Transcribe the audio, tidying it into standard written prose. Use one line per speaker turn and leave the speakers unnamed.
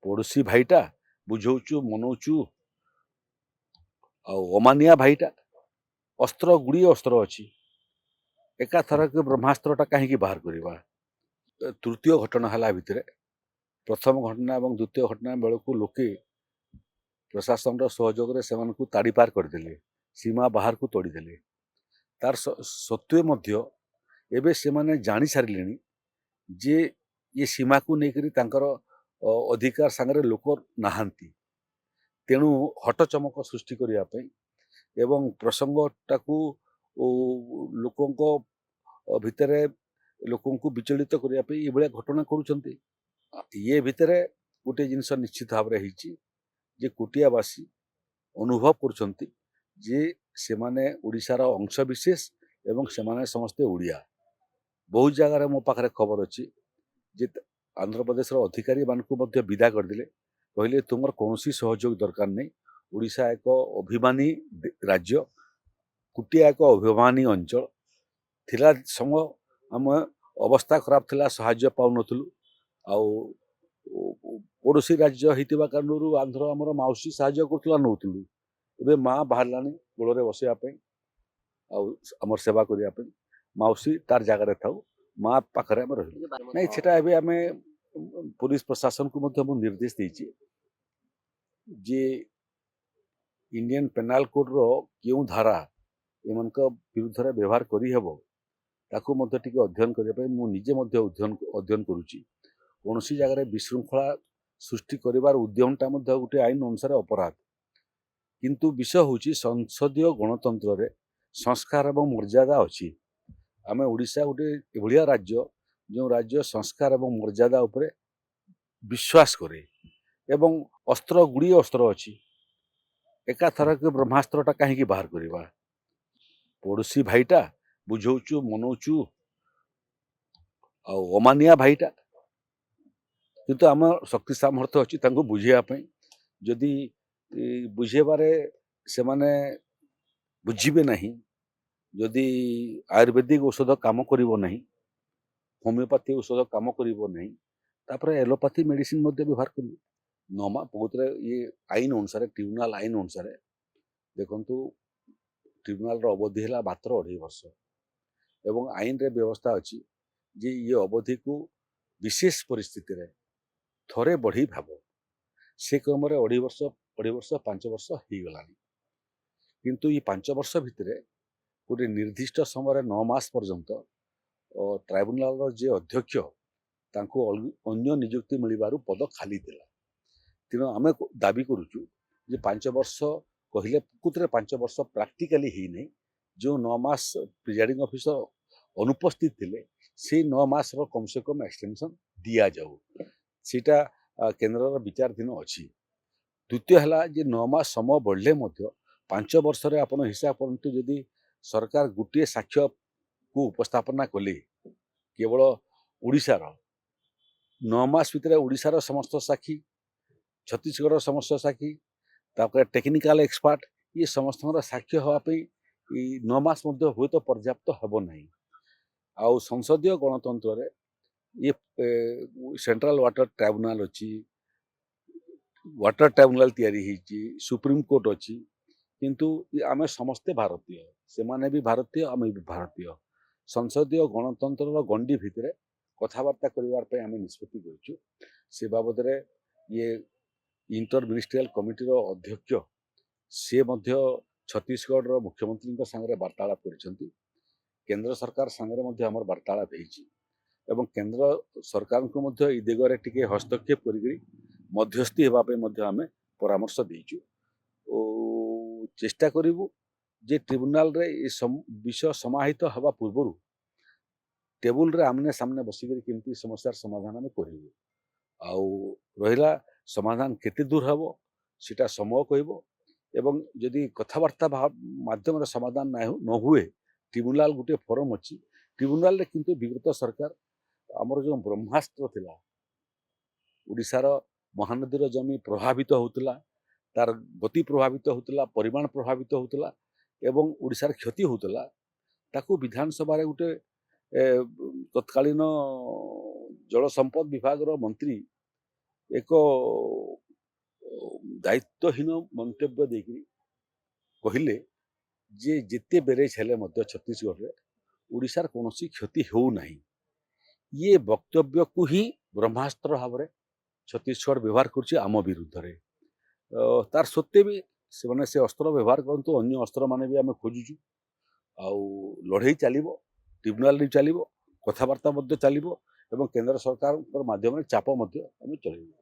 पड़ोशी भाईटा बुझौचु मनौचु अमानिया भाईटा अस्त्र गुड़ी अस्त्र अच्छी एका थरक ब्रह्मास्त्रटा कहीं बाहर करवा। तृतीय घटना है भितर प्रथम घटना और द्वितीय घटना बेलू लोके प्रशासन सहयोग से ताड़ी पार करदे सीमा बाहर को तोड़ीदे तार सत्वे एबे से माने जानी सारे जे ये सीमा को लेकर अधिकार सांगे लोक नहांती तेणु हट चमक सृष्टि करने एवं प्रसंगटा को लोकों भितर लोकों को विचलित करने ये घटना करुँच ये भितर गोटे जिनस निश्चित भाव जे कुटियावासी अनुभव करुँच जे से माने ओडिशार अंश विशेष एवं से माने समस्ते ओडिया। बहुत जगार मो पाखे खबर अच्छी जे आंध्र प्रदेश अधिकारी मानक विदा करदे कहले तुमर कौन सहयोग दरकार नहीं ओडिशा एक अभिमानी राज्य कुटिया एक अभिमानी अंचल थिला समय आम अवस्था खराब थिला साहाय्य पाउनथुलु पड़ोशी राज्य होता कारण आंध्र आमर माउसी साहाय्य करुला नौलु ए माँ बाहर गोल बसवाई आमर सेवा करने माउसी तार जगार था माँ पाखे आम रही नहीं सेटा आम पुलिस प्रशासन को निर्देश देची जे इंडियन पेनाल कोड रो क्यों धारा एमान विरुद्ध व्यवहार करहब ताकू अध्ययन करने निजे अध्ययन करुच्ची कौन जगार विशृंखला सृष्टि कर उद्यमटा गोटे आईन अनुसार अपराध किंतु विषय हूँ संसदीय गणतंत्र रे संस्कार और मर्यादा अच्छी आम ओडिशा गोटे भाया राज्य जो राज्य संस्कार और मर्यादा उपरे विश्वास करे एवं अस्त्र गुड़ी अस्त्र अच्छी एका थरक ब्रह्मास्त्रटा कहीं बाहर करवा। पड़ोशी भाईटा बुझौचु मनौचु अमानिया भाईटा किंतु आम शक्ति सामर्थ्य अच्छी बुझेवाई जदि बुझेबारे से माने बुझीबे नहीं जदि आयुर्वेदिक औषध काम करिवो नहीं होमियोपैथी औषध काम करिवो नहीं तापर एलोपैथी मेडिसिन व्यवहार करेंगे नमा बहुत ये आईन अनुसार ट्रिब्यूनाल आईन अनुसार देखु ट्रिब्यूनाल अवधि है मात्र 2.5 वर्ष एवं आईन रे व्यवस्था अच्छी जे ये अवधि को विशेष परिस्थिति रे थरे बढ़ी भाव से क्रम 2.5 वर्ष 5 वर्ष हो गला किंतु ये 5 वर्ष भितर गोटे निर्दिष्ट समय 9 मास पर्यंत ट्राइब्यूनाल जे अध्यक्ष तांको अन्य नियुक्ति मिलबारु पद खाली थिला तेणु आम दाबी करुचु जे 5 वर्ष कहले प्रकृत 5 वर्ष प्राक्टिकाली ही नहीं जो 9 मास प्रिजाइडिंग ऑफिसर अनुपस्थित थिले से 9 मास रो कम से कम एक्सटेंशन दिया जाऊ सीटा केन्द्र विचाराधीन अच्छी। द्वितीय है जे 9 मास समय बढ़ले 5 वर्ष रे आपण हिसाब करतु जदि सरकार गोटे साक्ष्य को उपस्थापना कले केवल ओडिशार 9 मास भितर ओडिशार समस्त साक्षी छत्तीसगढ़ समस्त साक्षी तापर टेक्निकल एक्सपर्ट ये समस्त साक्ष्य हाँपाई 9 मास हुए तो पर्याप्त हम नहीं आउ संसदीय गणतंत्र रे ये सेंट्रल वाटर ट्राइब्यूनाल अच्छी वाटर ट्राइब्यूनाल तैयारी सुप्रीम कोर्ट अच्छी किंतु आम समस्ते भारतीय से माने भी भारतीय आम भी भारतीय संसदीय गणतंत्र गंडी भितर कथबार्ता करने आम निष्पत्ति करूँ से बाबद ये इंटर मिनिस्ट्रियल कमिटी अध्यक्ष से छत्तीसगढ़ मुख्यमंत्री संगे वार्तालाप कर केंद्र सरकार संगे आम वार्तालाप एवं केंद्र सरकार को ए दिगरे टिके हस्तक्षेप कर मध्यस्थी होगापी आम परामर्श देचु चेष्टा करूँ जे ट्रिब्यूनाल रे विषय समाहित हवा पूर्व टेबुल रे आमने सामने बसिक केमती समस्यार समाधान आम करूँ आउ रहा समाधान केते दूर हम सीटा समय कहब एवं जदि कथबार्ता माध्यम समाधान न हुए ट्रिब्यूनाल गोटे फोरम अच्छी ट्रिब्यूनाल रे किंतु विगत सरकार आमर जो ब्रह्मास्त्र थिला ओडिशार महानदीर जमी प्रभावित होता तार गति प्रभावित होता परिमाण प्रभावित होता एवं ओडिशार क्षति होता ताकू विधानसभा गोटे तत्कालीन जल संपद विभाग मंत्री ଏକ ଦାୟିତ୍ୱହୀନ ମନ୍ତବ୍ୟ ଦେଇକରି କହିଲେ ଯେ ଯେତେ ବ୍ୟାରେଜ୍ ହେଲେ ମଧ୍ୟ ଛତିଶଗଡ଼ରେ ଓଡ଼ିଶାର କୌଣସି କ୍ଷତି ହେଉନାହିଁ। ଇଏ ବକ୍ତବ୍ୟକୁ ହିଁ ବ୍ରହ୍ମାସ୍ତ୍ର ଭାବରେ ଛତିଶଗଡ଼ ବ୍ୟବହାର କରୁଛି ଆମ ବିରୁଦ୍ଧରେ। ତାର ସତ୍ତ୍ୱେ ବି ସେମାନେ ସେ ଅସ୍ତ୍ର ବ୍ୟବହାର କରନ୍ତୁ, ଅନ୍ୟ ଅସ୍ତ୍ରମାନେ ବି ଆମେ ଖୋଜୁଛୁ। ଆଉ ଲଢ଼େଇ ଚାଲିବ, ଟ୍ରିବ୍ୟୁନାଲ ଚାଲିବ, କଥାବାର୍ତ୍ତା ମଧ୍ୟ ଚାଲିବ ଏବଂ କେନ୍ଦ୍ର ସରକାରଙ୍କ ମାଧ୍ୟମରେ ଚାପ ମଧ୍ୟ ଆମେ ଚଳେଇବୁ।